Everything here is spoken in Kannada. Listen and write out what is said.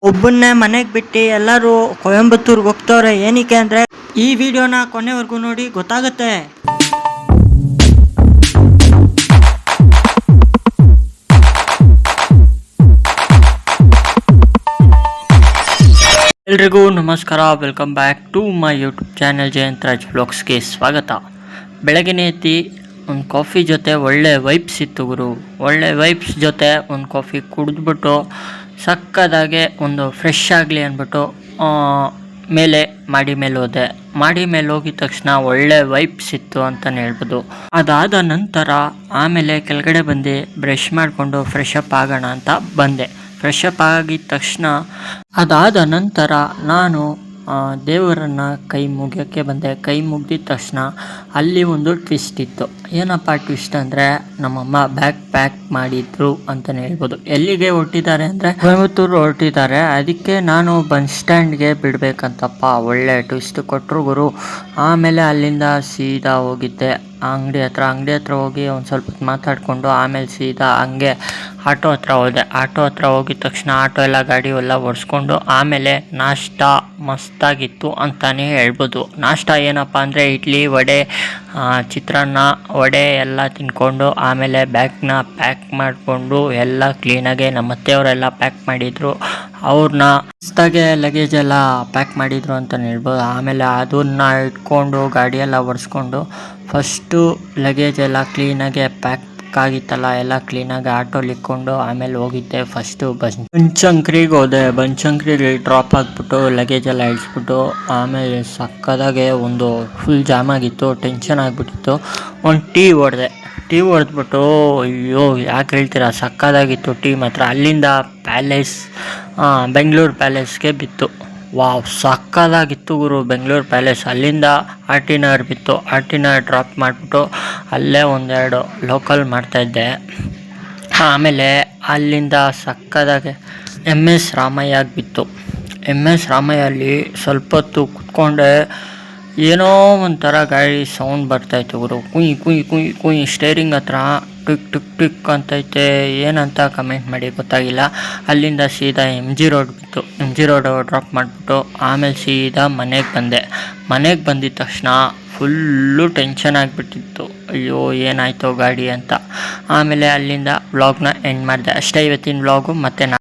ಒಬ್ಬನ್ನೇ ಮನೆಗೆ ಬಿಟ್ಟು ಎಲ್ಲರೂ ಕೊಯಂಬತ್ತೂರ್ಗೆ ಹೋಗ್ತವ್ರೆ. ಏನಕ್ಕೆ ಅಂದರೆ ಈ ವಿಡಿಯೋನ ಕೊನೆವರೆಗೂ ನೋಡಿ ಗೊತ್ತಾಗುತ್ತೆ. ಎಲ್ರಿಗೂ ನಮಸ್ಕಾರ, welcome back to my YouTube channel Jayant ವ್ಲಾಗ್ಸ್ಗೆ ಸ್ವಾಗತ. ಬೆಳಗ್ಗೆ ಎತ್ತಿ ಒಂದು ಕಾಫಿ ಜೊತೆ ಒಳ್ಳೆ ವೈಬ್ಸ್ ಇತ್ತು ಗುರು. ಒಳ್ಳೆ ವೈಬ್ಸ್ ಜೊತೆ ಒಂದು ಕಾಫಿ ಕುಡಿದ್ಬಿಟ್ಟು ಸಕ್ಕದಾಗೆ ಒಂದು ಫ್ರೆಶ್ ಆಗಲಿ ಅಂದ್ಬಿಟ್ಟು ಮೇಲೆ ಮಾಡಿ ಮೇಲೆ ಹೋದೆ. ಮಾಡಿ ಮೇಲೆ ಹೋಗಿದ ತಕ್ಷಣ ಒಳ್ಳೆ ವೈಬ್ಸ್ ಇತ್ತು ಅಂತಲೇ ಹೇಳ್ಬೋದು. ಅದಾದ ನಂತರ ಆಮೇಲೆ ಕೆಳಗಡೆ ಬಂದು ಬ್ರಷ್ ಮಾಡಿಕೊಂಡು ಫ್ರೆಶ್ ಅಪ್ ಆಗೋಣ ಅಂತ ಬಂದೆ. ಫ್ರೆಶ್ ಅಪ್ ಆಗಿದ ತಕ್ಷಣ ಅದಾದ ನಂತರ ನಾನು ದೇವರನ್ನು ಕೈ ಮುಗಿಯೋಕ್ಕೆ ಬಂದೆ. ಕೈ ಮುಗಿದ ತಕ್ಷಣ ಅಲ್ಲಿ ಒಂದು ಟ್ವಿಸ್ಟ್ ಇತ್ತು. ಏನಪ್ಪ ಟ್ವಿಸ್ಟ್ ಅಂದರೆ ನಮ್ಮಮ್ಮ ಬ್ಯಾಗ್ ಪ್ಯಾಕ್ ಮಾಡಿದ್ರು ಅಂತಲೇ ಹೇಳ್ಬೋದು. ಎಲ್ಲಿಗೆ ಹೊರಟಿದ್ದಾರೆ ಅಂದರೆ ಕೊಯಂಬತ್ತೂರು ಹೊರಟಿದ್ದಾರೆ. ಅದಕ್ಕೆ ನಾನು ಬಸ್ ಸ್ಟ್ಯಾಂಡ್ಗೆ ಬಿಡಬೇಕಂತಪ್ಪ ಒಳ್ಳೆ ಟ್ವಿಸ್ಟ್ ಕೊಟ್ಟರು ಗುರು. ಆಮೇಲೆ ಅಲ್ಲಿಂದ ಸೀದಾ ಹೋಗಿದ್ದೆ ಅಂಗಡಿ ಹತ್ರ ಹೋಗಿ ಒಂದು ಸ್ವಲ್ಪ ಹೊತ್ತು ಮಾತಾಡಿಕೊಂಡು ಆಮೇಲೆ ಸೀದಾ ಹಂಗೆ ಆಟೋ ಹತ್ರ ಹೋದೆ. ಆಟೋ ಹತ್ರ ಹೋಗಿದ ತಕ್ಷಣ ಆಟೋ ಎಲ್ಲ ಗಾಡಿ ಎಲ್ಲ ಓಡಿಸ್ಕೊಂಡು ಆಮೇಲೆ ನಾಷ್ಟ ಮಸ್ತಾಗಿತ್ತು ಅಂತಲೇ ಹೇಳ್ಬೋದು. ನಾಷ್ಟ ಏನಪ್ಪ ಅಂದರೆ ಇಡ್ಲಿ, ವಡೆ, ಚಿತ್ರಾನ್ನ, ವಡೆ ಎಲ್ಲ ತಿಂದ್ಕೊಂಡು ಆಮೇಲೆ ಬ್ಯಾಗ್ನ ಪ್ಯಾಕ್ ಮಾಡಿಕೊಂಡು ಎಲ್ಲ ಕ್ಲೀನಾಗೆ ನಮ್ಮ ಅತ್ತೆಯವರೆಲ್ಲ ಪ್ಯಾಕ್ ಮಾಡಿದರು. ಅವ್ರನ್ನ ಮಸ್ತಾಗೆ ಲಗೇಜ್ ಎಲ್ಲ ಪ್ಯಾಕ್ ಮಾಡಿದರು ಅಂತಲೇ ಹೇಳ್ಬೋದು. ಆಮೇಲೆ ಅದನ್ನು ಇಟ್ಕೊಂಡು ಗಾಡಿಯೆಲ್ಲ ಓಡಿಸ್ಕೊಂಡು ಫಸ್ಟು ಲಗೇಜ್ ಎಲ್ಲ ಕ್ಲೀನಾಗೆ ಪ್ಯಾಕ್ ಆಗಿತ್ತಲ್ಲ ಎಲ್ಲ ಕ್ಲೀನಾಗಿ ಆಟೋಲಿ ಇಟ್ಕೊಂಡು ಆಮೇಲೆ ಹೋಗಿದ್ದೆ. ಫಸ್ಟು ಬನಶಂಕರಿಗೆ ಹೋದೆ. ಬನಶಂಕರಿಲಿ ಡ್ರಾಪ್ ಆಗಿಬಿಟ್ಟು ಲಗೇಜ್ ಎಲ್ಲ ಇಳಿಸ್ಬಿಟ್ಟು ಆಮೇಲೆ ಸಕ್ಕದಾಗೆ ಒಂದು ಫುಲ್ ಜಾಮ್ ಆಗಿತ್ತು, ಟೆನ್ಷನ್ ಆಗಿಬಿಟ್ಟಿತ್ತು. ಒಂದು ಟೀ ಹೊಡೆದ್ಬಿಟ್ಟು ಅಯ್ಯೋ ಯಾಕೆ ಹೇಳ್ತೀರಾ, ಸಕ್ಕದಾಗಿತ್ತು ಟೀ ಮಾತ್ರ. ಅಲ್ಲಿಂದ ಬೆಂಗಳೂರು ಪ್ಯಾಲೇಸ್ಗೆ ಬಿತ್ತು. ವಾವ್, ಸಕ್ಕದಾಗಿತ್ತು ಗುರು ಬೆಂಗಳೂರು ಪ್ಯಾಲೇಸ್. ಅಲ್ಲಿಂದ ಆರ್ ಟಿ ನಗರ್ ಬಿತ್ತು. ಆರ್ ಟಿ ನಗರ್ ಡ್ರಾಪ್ ಮಾಡಿಬಿಟ್ಟು ಅಲ್ಲೇ ಒಂದೆರಡು ಲೋಕಲ್ ಮಾಡ್ತಾಯಿದ್ದೆ. ಆಮೇಲೆ ಅಲ್ಲಿಂದ ಸಕ್ಕದಾಗೆ ಎಮ್ ಎಸ್ ರಾಮಯ್ಯಗೆ ಬಿತ್ತು. ಎಮ್ ಎಸ್ ರಾಮಯ್ಯಲ್ಲಿ ಸ್ವಲ್ಪ ಹೊತ್ತು ಕುತ್ಕೊಂಡೆ. ಏನೋ ಒಂಥರ ಗಾಡಿ ಸೌಂಡ್ ಬರ್ತಾಯಿತ್ತು ಗುರು. ಕುಯ್ ಸ್ಟೇರಿಂಗ್ ಹತ್ರ ಟಿಕ್ ಅಂತೈತೆ. ಏನಂತ ಕಮೆಂಟ್ ಮಾಡಿ ಗೊತ್ತಾಗಿಲ್ಲ. ಅಲ್ಲಿಂದ ಸೀದಾ ಎಮ್ ಜಿ ರೋಡ್ ಬಿತ್ತು. ಎಮ್ ಜಿ ರೋಡ್ ಡ್ರಾಪ್ ಮಾಡಿಬಿಟ್ಟು ಆಮೇಲೆ ಸೀದಾ ಮನೆಗೆ ಬಂದಿದ್ದ ತಕ್ಷಣ ಫುಲ್ಲು ಟೆನ್ಷನ್ ಆಗಿಬಿಟ್ಟಿತ್ತು. ಅಯ್ಯೋ ಏನಾಯಿತು ಗಾಡಿ ಅಂತ. ಆಮೇಲೆ ಅಲ್ಲಿಂದ ವ್ಲಾಗ್ನ ಎಂಡ್ ಮಾಡಿದೆ. ಅಷ್ಟೇ ಇವತ್ತಿನ ವ್ಲಾಗು. ಮತ್ತು